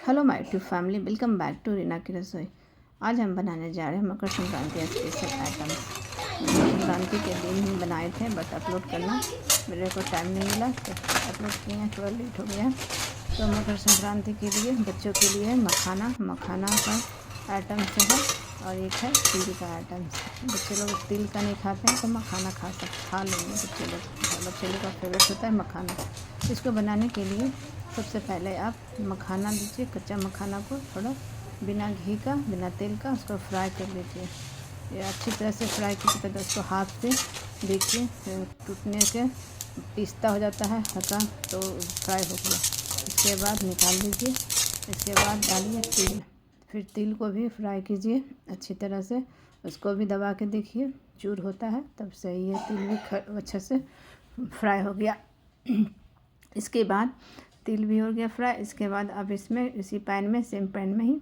Hello my YouTube family, welcome back to Reena की रसोई। आज हम बनाने जा रहे हैं मकर संक्रांति स्पेशल आइटम्स। मकर संक्रांति के दिन हम बनाए थे, बट अपलोड करना मेरे को टाइम नहीं मिला तो अपलोड किए हैं, थोड़ा लेट हो गया। तो मकर संक्रांति के लिए बच्चों के लिए मखाना का आइटम से है, और एक है तिल का आइटम। बच्चे लोग तिल का नहीं खाते हैं तो मखाना खा लेंगे। बच्चे लोग का फेवरेट होता है मखाना। इसको बनाने के लिए सबसे पहले आप मखाना लीजिए, कच्चा मखाना को थोड़ा बिना घी का बिना तेल का उसको फ्राई कर लीजिए। ये अच्छी तरह से फ्राई कीजिए तो उसको हाथ से देखिए टूटने के पिस्ता हो जाता है हल्का, तो फ्राई हो गया। इसके बाद निकाल लीजिए। इसके बाद डालिए तिल, फिर तिल को भी फ्राई कीजिए अच्छी तरह से। उसको भी दबा के देखिए चूर होता है तब सही है। तिल भी अच्छे से फ्राई हो गया। इसके बाद तिल भी हो गया फ्राई। इसके बाद अब इसमें इसी पैन में सेम पैन में ही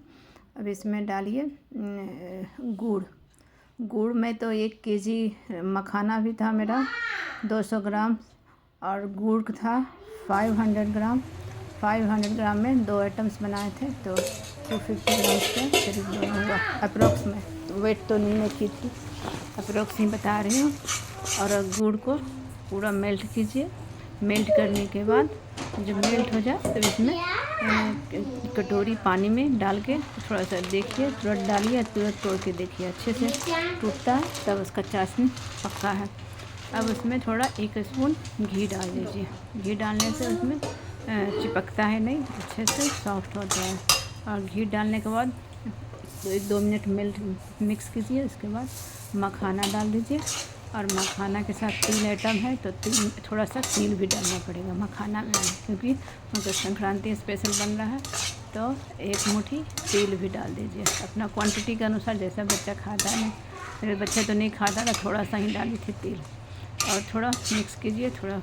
अब इसमें डालिए गुड़ में तो 1 केजी मखाना भी था मेरा 200 ग्राम, और गुड़ था 500 ग्राम। 500 ग्राम में 2 आइटम्स बनाए थे तो 250 ग्राम के करीब हुआ अप्रोक्स में। तो वेट तो नहीं मैं की थी, अप्रोक्स ही बता रही हूँ। और गुड़ को पूरा मेल्ट कीजिए। मेल्ट करने के बाद जब मेल्ट हो जाए तब इसमें कटोरी पानी में डाल के थोड़ा सा देखिए, तुरंत डालिए, तुरंत तोड़ के देखिए अच्छे से टूटता है तब उसका चाशनी पक्का है। अब उसमें थोड़ा 1 स्पून घी डाल दीजिए। घी डालने से उसमें चिपकता है नहीं, अच्छे से सॉफ्ट होता है। और घी डालने के बाद 1-2 मिनट मिक्स कीजिए। उसके बाद मखाना डाल दीजिए, और मखाना के साथ 3 आइटम है तो थोड़ा सा तिल भी डालना पड़ेगा मखाना में, क्योंकि मकर संक्रांति स्पेशल बन रहा है। तो 1 मुट्ठी तिल भी डाल दीजिए अपना क्वांटिटी के अनुसार, जैसा बच्चा खाता है। मेरे बच्चे तो नहीं खाता था, थोड़ा सा ही डाली थी तिल। और थोड़ा मिक्स कीजिए थोड़ा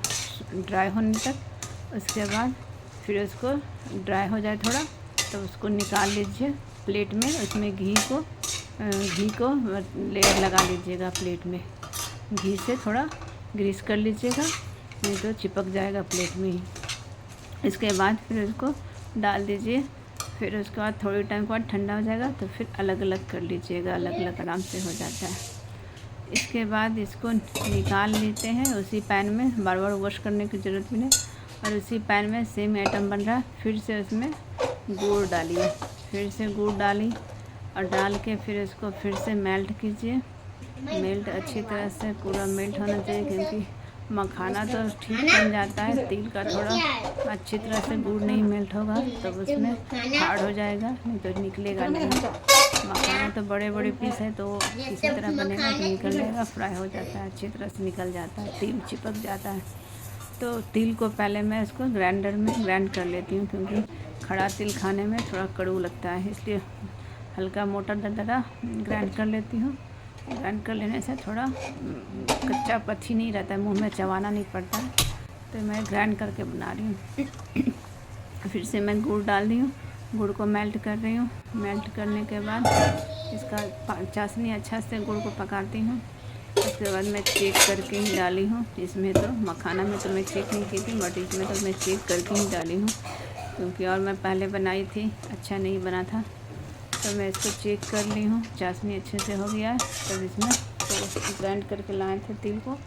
ड्राई होने तक। उसके बाद फिर उसको ड्राई हो जाए थोड़ा तो उसको निकाल लीजिए प्लेट में। उसमें घी को लेयर लगा लीजिएगा प्लेट में। घी से थोड़ा ग्रीस कर लीजिएगा, नहीं तो चिपक जाएगा प्लेट में ही। इसके बाद फिर उसको डाल दीजिए। फिर उसके बाद थोड़ी टाइम के बाद ठंडा हो जाएगा तो फिर अलग अलग कर लीजिएगा, अलग अलग आराम से हो जाता है। इसके बाद इसको निकाल लेते हैं उसी पैन में, बार बार वॉश करने की ज़रूरत भी नहीं। और उसी पैन में सेम आइटम बन रहा है। फिर से उसमें गुड़ डालिए, फिर से गुड़ डाली और डाल के फिर इसको फिर से मेल्ट कीजिए। मेल्ट अच्छी तरह से पूरा मेल्ट होना चाहिए, क्योंकि मखाना तो ठीक बन जाता है, तिल का थोड़ा अच्छी तरह से गुड़ नहीं मेल्ट होगा तब उसमें हार्ड हो जाएगा, नहीं तो निकलेगा नहीं। मखाना तो बड़े बड़े पीस है तो किसी तरह बनेगा तो निकल जाएगा, फ्राई हो जाता है अच्छी तरह से निकल जाता है, तिल चिपक जाता है। तो तिल को पहले मैं इसको ग्राइंडर में ग्राइंड कर लेती हूँ, क्योंकि खड़ा तिल खाने में थोड़ा कड़ू लगता है, इसलिए हल्का मोटा दरदरा ग्राइंड कर लेती हूँ। ग्राइंड कर लेने से थोड़ा कच्चा पथी नहीं रहता है, मुंह में चबाना नहीं पड़ता है, तो मैं ग्राइंड करके बना रही हूँ। फिर से मैं गुड़ डाल रही हूँ, गुड़ को मेल्ट कर रही हूँ। मेल्ट करने के बाद इसका चाशनी अच्छा से गुड़ को पकाती हूँ। उसके बाद मैं चेक करके ही डाली हूँ। इसमें तो मखाना में तो मैं चेक नहीं की थी, बट इसमें तो मैं चेक करके ही डाली हूँ, क्योंकि और मैं पहले बनाई थी अच्छा नहीं बना था। तो मैं इसको चेक कर ली हूँ, चाशनी अच्छे से हो गया है। तब इसमें तो ग्राइंड करके लाए थे तिल को,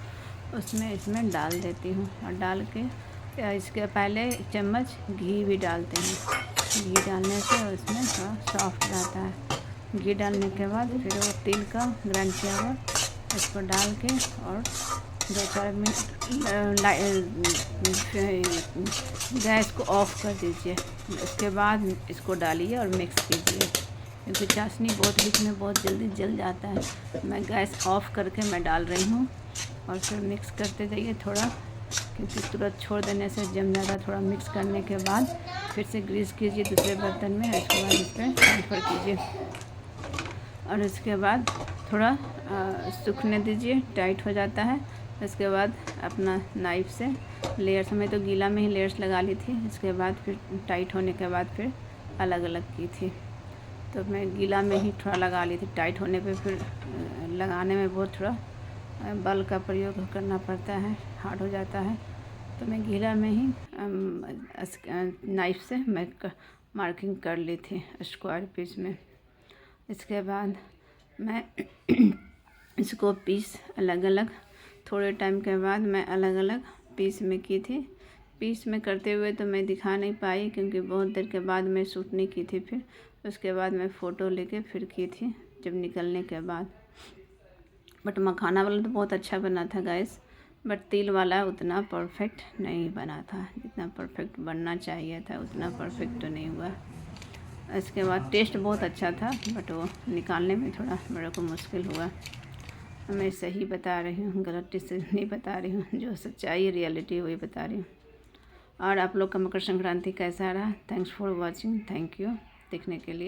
इसमें डाल देती हूँ। और डाल के इसके पहले 1 चम्मच घी भी डालते हैं। घी डालने से उसमें थोड़ा सॉफ्ट रहता है। घी डालने के बाद फिर वो तिल का ग्राइंड किया हुआ इसको डाल के और 2-4 मिनट गैस को ऑफ कर दीजिए। उसके बाद इसको डालिए और मिक्स कीजिए, क्योंकि चाशनी बहुत बीच में बहुत जल्दी जल जाता है। मैं गैस ऑफ करके मैं डाल रही हूँ, और फिर मिक्स करते जाइए थोड़ा, क्योंकि तुरंत छोड़ देने से जम जाता। थोड़ा मिक्स करने के बाद फिर से ग्रीस कीजिए दूसरे बर्तन में। इसके बाद इस पर ट्रांसफ़र कीजिए, और इसके बाद थोड़ा सूखने दीजिए, टाइट हो जाता है। इसके बाद अपना नाइफ़ से लेयर्स में तो गीला में ही लेयर्स लगा ली थी। इसके बाद फिर टाइट होने के बाद फिर अलग अलग की थी, तो मैं गीला में ही थोड़ा लगा ली थी। टाइट होने पे फिर लगाने में बहुत थोड़ा बल का प्रयोग करना पड़ता है, हार्ड हो जाता है। तो मैं गीला में ही नाइफ़ से मैं मार्किंग कर ली थी स्क्वायर पीस में। इसके बाद मैं इसको पीस अलग अलग, थोड़े टाइम के बाद मैं अलग अलग पीस में की थी। पीस में करते हुए तो मैं दिखा नहीं पाई क्योंकि बहुत देर के बाद मैं शूट नहीं की थी। फिर उसके बाद मैं फ़ोटो लेके फिर की थी जब निकलने के बाद। बट मखाना वाला तो बहुत अच्छा बना था गाइस, बट तिल वाला उतना परफेक्ट नहीं बना था। जितना परफेक्ट बनना चाहिए था उतना परफेक्ट तो नहीं हुआ। इसके बाद टेस्ट बहुत अच्छा था, बट वो निकालने में थोड़ा मेरे को मुश्किल हुआ। मैं सही बता रही हूँ, गलत से नहीं बता रही हूँ, जो सच्चाई रियलिटी वही बता रही हूँ। और आप लोग का मकर संक्रांति कैसा रहा? Thanks for watching, thank you देखने के लिए।